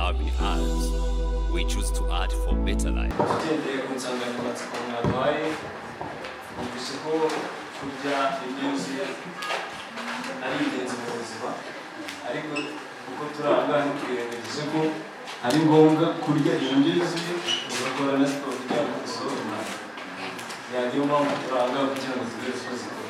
love in us. We choose to art for better life. tugendeye ku nsanganyamatsiko mwaduhaye numvise ko kurya indyo yuzuye ari ingenzi mu buzima, ariko uko turi aha ngaha ntitwirengagize ko ari ngombwa kurya indyo yuzuye ugakora na siporo kugira ngo usohore umwanda. Niyo mpamvu turi aha ngaha kugira ngo zigere uko zikora.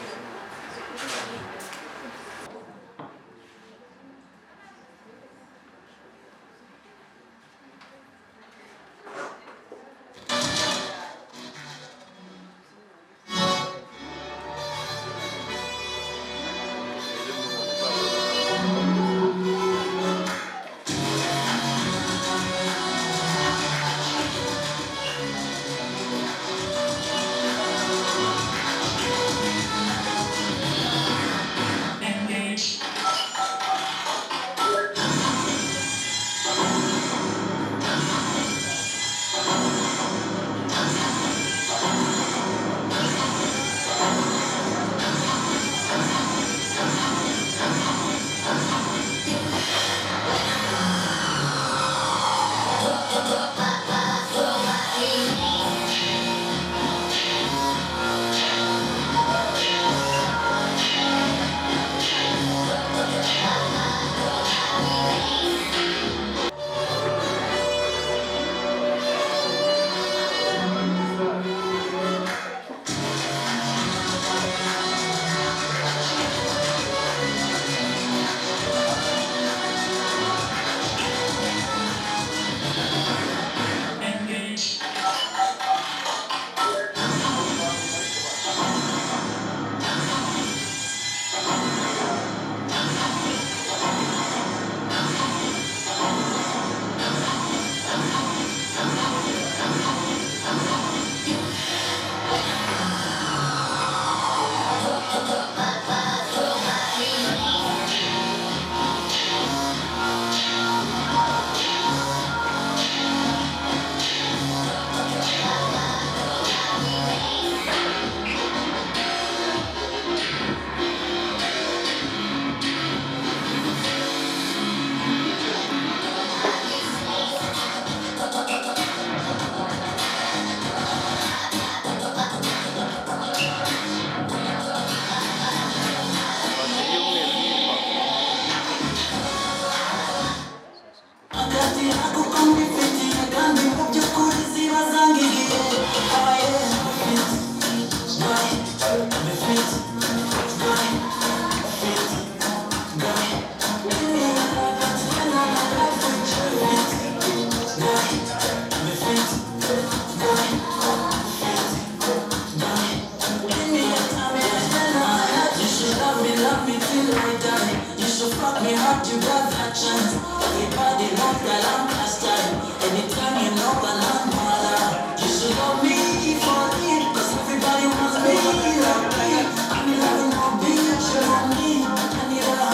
You got that chance. Everybody knows that I'm last time. Anytime you know that I'm mad, you should love me for it. Cause everybody wants me like me. I'm in love with no bitch, you love me. I need a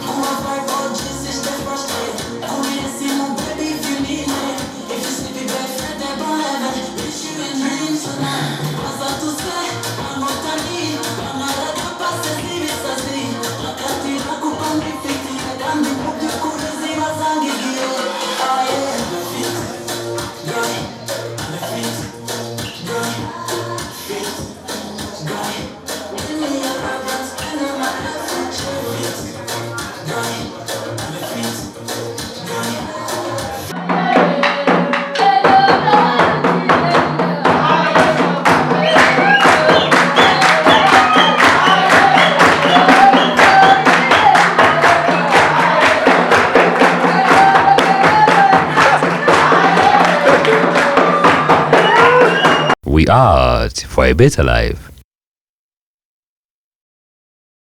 I'm a fight for Jesus, the first day. Come here and see my baby if you need me. If you sleepy bed, fed that by heaven. Wish you in dreams tonight. What's that to say? I'm what I need. I'm not a capacity, leave it as me. We art for a better life.